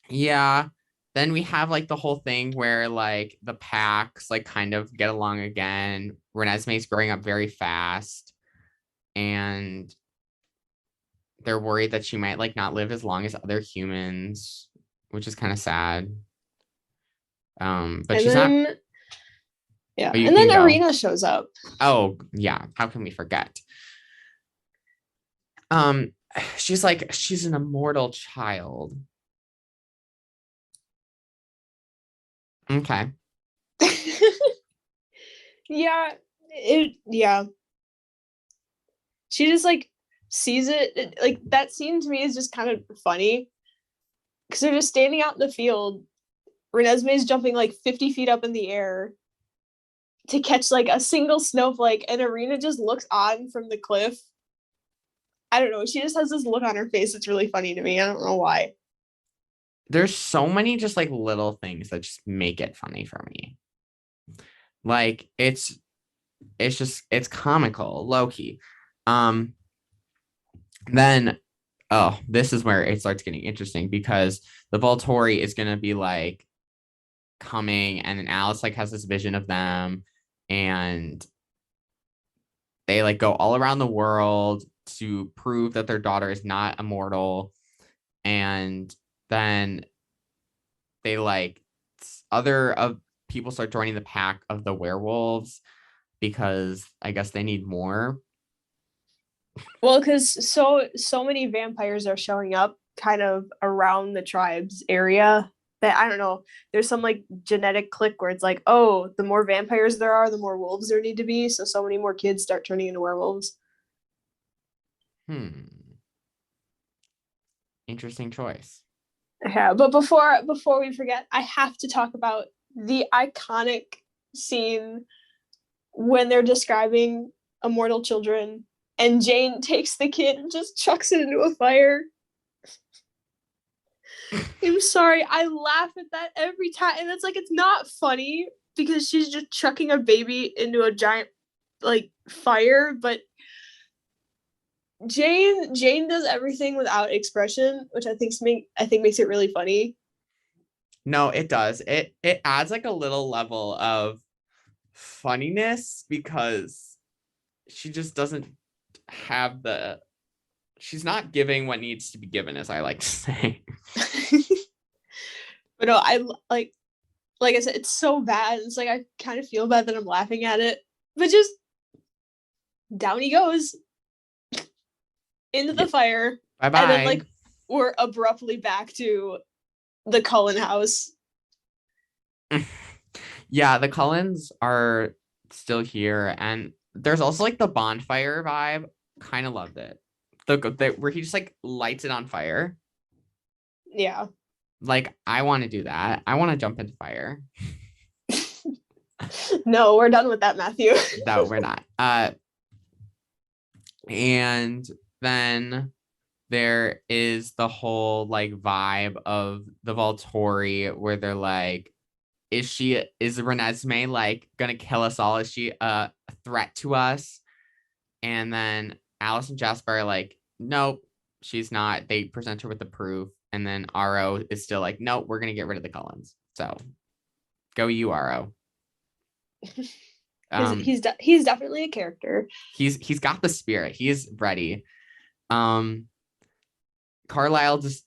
yeah. Then we have like the whole thing where like the packs like kind of get along again. Renesmee's growing up very fast, and they're worried that she might like not live as long as other humans, which is kind of sad. But And she's not. then yeah, Oh, you and can then go. Arena shows up. Oh, yeah. How can we forget? Um, she's like, she's an immortal child. Okay. Yeah, yeah. She just like sees it like that scene to me is just kind of funny because they're just standing out in the field. Renesmee's jumping like 50 feet up in the air to catch like a single snowflake, and Irina just looks on from the cliff. I don't know. She just has this look on her face. It's really funny to me. I don't know why. There's so many just like little things that just make it funny for me. Like it's comical, low key. Um, then oh, this is where it starts getting interesting because the Volturi is gonna be like coming, and then Alice like has this vision of them, and they like go all around the world to prove that their daughter is not immortal, and then they like other of people start joining the pack of the werewolves because I guess they need more. Well, because so many vampires are showing up kind of around the tribe's area that I don't know. There's some like genetic click where it's like, oh, the more vampires there are, the more wolves there need to be. So many more kids start turning into werewolves. Interesting choice. Yeah, but before we forget, I have to talk about the iconic scene when they're describing immortal children and Jane takes the kid and just chucks it into a fire. I'm sorry, I laugh at that every time, and it's like it's not funny because she's just chucking a baby into a giant like fire, but Jane does everything without expression, which I think makes it really funny. No, it does. It adds like a little level of funniness because she just doesn't have the she's not giving what needs to be given, as I like to say. But no, I like I said, it's so bad. It's like I kind of feel bad that I'm laughing at it, but just down he goes into the Yeah. fire, Bye and then bye. like we're abruptly back to the Cullen house. Yeah, the Cullens are still here, and there's also like the bonfire vibe. Kind of loved it. The where he just like lights it on fire. Yeah. Like I want to do that. I want to jump into fire. No, we're done with that, Matthew. No, we're not. And then there is the whole like vibe of the Volturi where they're like, is Renesmee like gonna kill us all? Is she a threat to us? And then Alice and Jasper are like, nope, she's not. They present her with the proof. And then Aro is still like, nope, we're gonna get rid of the Cullens. So go you, Aro. He's definitely a character. He's got the spirit. He is ready. Um Carlisle just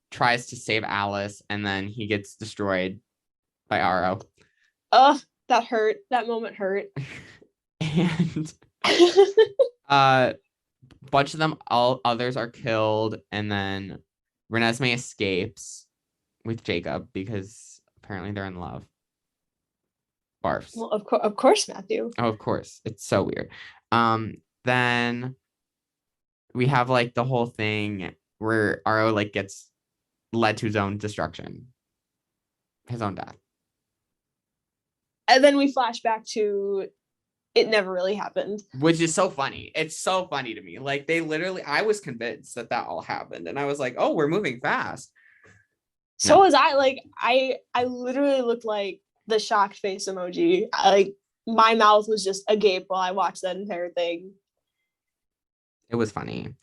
tries to save Alice, and then he gets destroyed by Aro. Ugh, that hurt. That moment hurt. And uh bunch of them, all others are killed, and then Renesmee escapes with Jacob because apparently they're in love. Barfs. Well, of course, Matthew. Oh, of course. It's so weird. Then we have like the whole thing where Aro like gets led to his own destruction, his own death. And then we flash back to it never really happened. Which is so funny. It's so funny to me. Like they literally, I was convinced that all happened, and I was like, oh, we're moving fast. So was I. Like I literally looked like the shocked face emoji. Like my mouth was just agape while I watched that entire thing. It was funny.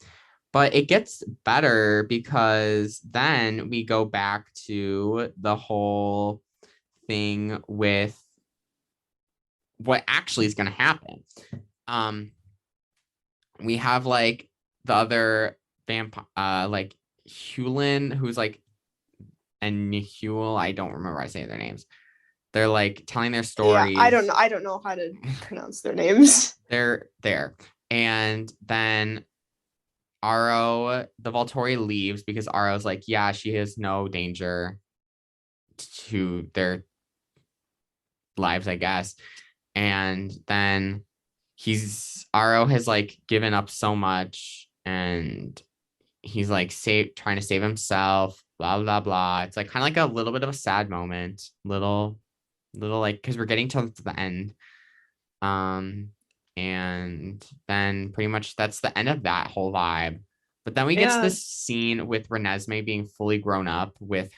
But it gets better because then we go back to the whole thing with what actually is going to happen. We have like the other vampire, like Hulin, who's like, and Nihul, I don't remember how I say their names. They're like telling their stories. Yeah, I don't know how to pronounce their names. They're there. And then Aro, the Volturi leaves because Aro's like, yeah, she has no danger to their lives, I guess. And then Aro has like given up so much, and he's like trying to save himself, blah blah blah. It's like kind of like a little bit of a sad moment, little like because we're getting to the end. Um, and then pretty much that's the end of that whole vibe. But then we get to Yeah. this scene with Renesmee being fully grown up with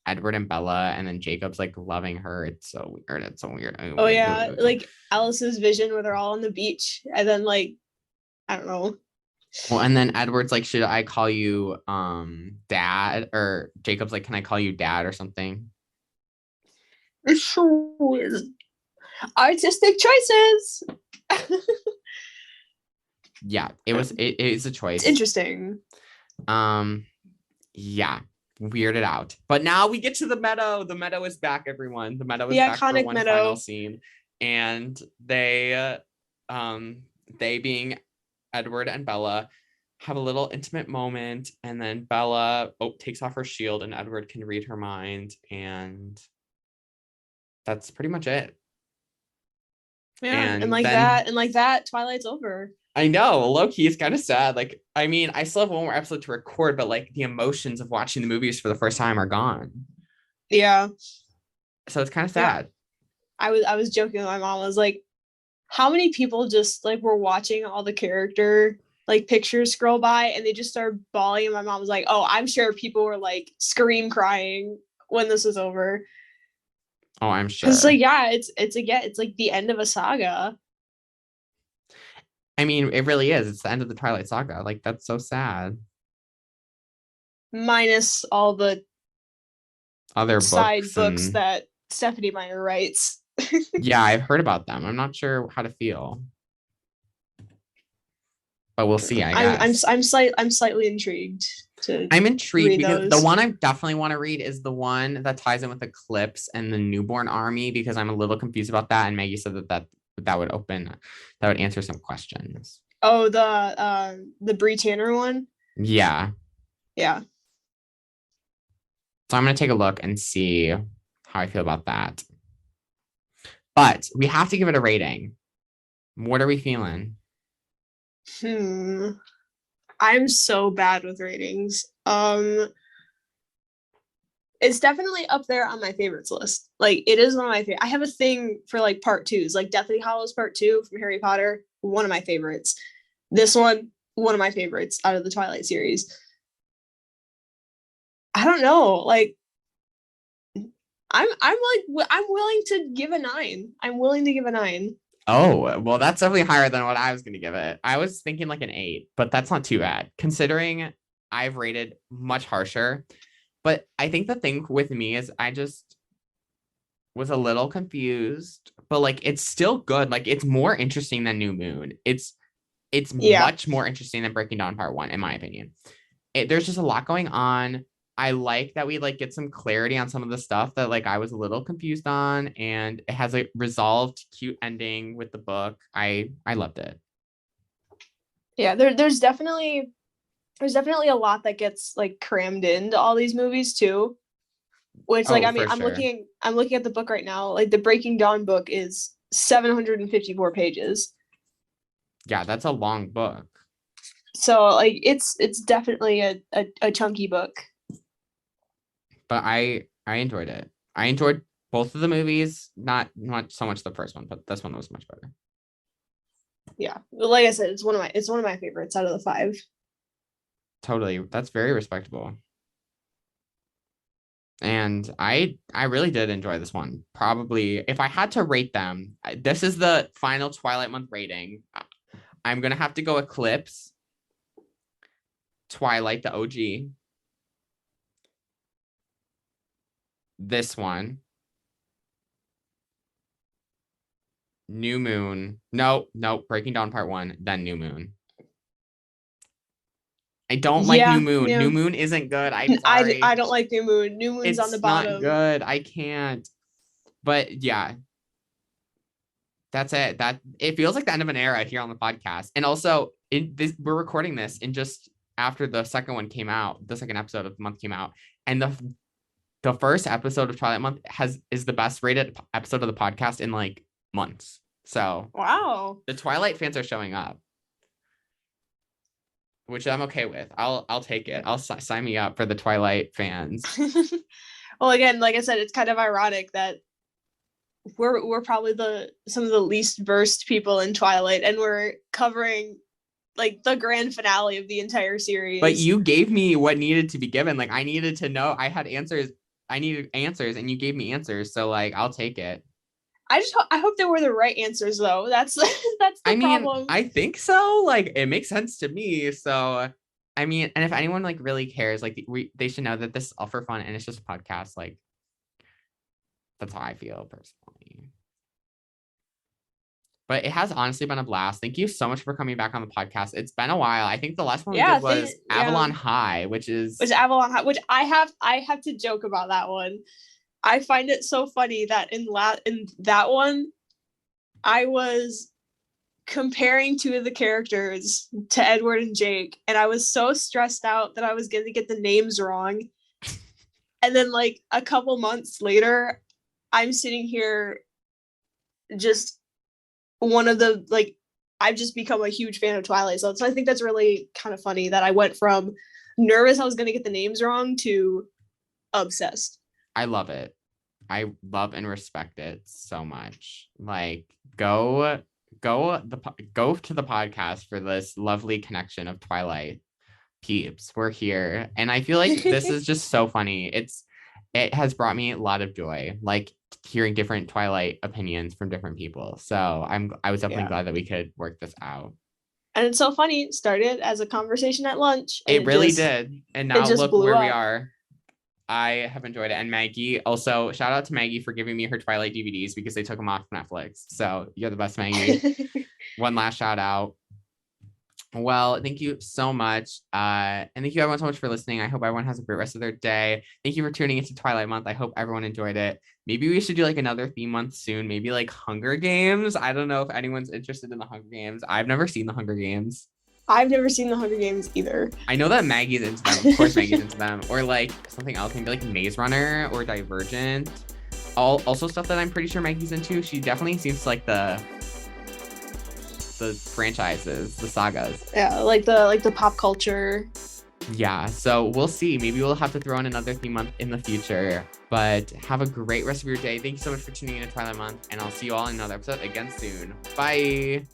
Edward and Bella, and then Jacob's like loving her. It's so weird. It's so weird. Oh yeah, like Alice's vision where they're all on the beach, and then like I don't know. Well, and then Edward's like, should I call you dad? Or Jacob's like, can I call you dad or something? It's so weird. Artistic choices. Yeah, it is a It's choice. interesting. Yeah, weirded out. But now we get to the meadow. The meadow is back, everyone. The meadow is The back for iconic one meadow. final scene. And they being Edward and Bella have a little intimate moment, and then Bella takes off her shield and Edward can read her mind, and that's pretty much it. Yeah, and then like that, Twilight's over. I know, low-key is kind of sad. Like, I mean, I still have one more episode to record, but like the emotions of watching the movies for the first time are gone. Yeah. So it's kind of Yeah. sad. I was joking with my mom. I was like, how many people just like were watching all the character like pictures scroll by and they just started bawling, and my mom was like, oh, I'm sure people were like scream crying when this was over. Oh, I'm sure. Because like, yeah, it's like the end of a saga. I mean, it really is. It's the end of the Twilight Saga. Like, that's so sad. Minus all the Other side books and... that Stephenie Meyer writes. Yeah, I've heard about them. I'm not sure how to feel, but we'll see. I guess I'm slightly intrigued to. I'm intrigued because those. the one I definitely want to read is the one that ties in with Eclipse and the newborn army, because I'm a little confused about that. And Maggie said that would answer some questions. Oh, the Bree Tanner one. Yeah. Yeah. So I'm gonna take a look and see how I feel about that. But we have to give it a rating. What are we feeling? I'm so bad with ratings. It's definitely up there on my favorites list. Like, it is one of my favorite. I have a thing for like part twos, like Deathly Hallows Part 2 from Harry Potter, one of my favorites. This one of my favorites out of the Twilight series. I don't know, like I'm willing to give a 9. I'm willing to give a 9. Oh, well, that's definitely higher than what I was going to give it. I was thinking like an 8, but that's not too bad considering I've rated much harsher. But I think the thing with me is I just was a little confused, but like it's still good. Like, it's more interesting than New Moon. It's much more interesting than Breaking Dawn Part 1, in my opinion. There's just a lot going on. I like that we like get some clarity on some of the stuff that like I was a little confused on, and it has a resolved cute ending with the book. I loved it. Yeah, there's definitely a lot that gets like crammed into all these movies too. Which like, I mean, I'm looking at the book right now. Like, the Breaking Dawn book is 754 pages. Yeah, that's a long book. So like it's definitely a chunky book. But I enjoyed it. I enjoyed both of the movies, not so much the first one, but this one was much better. Yeah, like I said, it's one of my favorites out of the 5. Totally, that's very respectable. And I really did enjoy this one. Probably, if I had to rate them, this is the final Twilight Month rating. I'm gonna have to go Eclipse, Twilight, the OG, this one, New Moon. No, Breaking Dawn Part 1, then New Moon. I don't like New Moon. Yeah. New Moon isn't good. I'm sorry. I don't like New Moon. New Moon's on the bottom. It's not good. I can't. But yeah, that's it. That it feels like the end of an era here on the podcast. And also, we're recording this in just after the second one came out. The second episode of the month came out, and the first episode of Twilight Month is the best rated episode of the podcast in like months. So wow, the Twilight fans are showing up. which I'm okay with. I'll take it. Sign me up for the Twilight fans. Well, again, like I said, it's kind of ironic that we're probably some of the least versed people in Twilight, and we're covering like the grand finale of the entire series. But you gave me what needed to be given. Like I needed to know. I had answers. I needed answers, and you gave me answers. So like, I'll take it. I hope they were the right answers though. That's that's the problem. I think so. Like it makes sense to me. So I mean, and if anyone like really cares, like they should know that this is all for fun and it's just a podcast. Like that's how I feel personally. But it has honestly been a blast. Thank you so much for coming back on the podcast. It's been a while. I think the last one we did was Avalon High, which Avalon High, which I have to joke about that one. I find it so funny that in that one, I was comparing two of the characters to Edward and Jake, and I was so stressed out that I was going to get the names wrong. And then like a couple months later, I'm sitting here just one of the like I've just become a huge fan of Twilight. So I think that's really kind of funny that I went from nervous I was going to get the names wrong to obsessed. I love it. I love and respect it so much. Like go to the podcast for this lovely connection of Twilight peeps. We're here. And I feel like this is just so funny. It has brought me a lot of joy, like hearing different Twilight opinions from different people. So I was definitely glad that we could work this out. And it's so funny. It started as a conversation at lunch. It really did. And now look where we are. I have enjoyed it. And Maggie, also shout out to Maggie for giving me her Twilight DVDs because they took them off Netflix. So you're the best, Maggie. One last shout out. Well, thank you so much. And thank you everyone so much for listening. I hope everyone has a great rest of their day. Thank you for tuning into Twilight Month. I hope everyone enjoyed it. Maybe we should do like another theme month soon. Maybe like Hunger Games. I don't know if anyone's interested in the Hunger Games. I've never seen the Hunger Games. I've never seen the Hunger Games either. I know that Maggie's into them. Of course Maggie's into them. Or like something else, maybe like Maze Runner or Divergent. Also stuff that I'm pretty sure Maggie's into. She definitely seems like the franchises, the sagas. Yeah, like the pop culture. Yeah, so we'll see. Maybe we'll have to throw in another theme month in the future. But have a great rest of your day. Thank you so much for tuning in to Twilight Month. And I'll see you all in another episode again soon. Bye.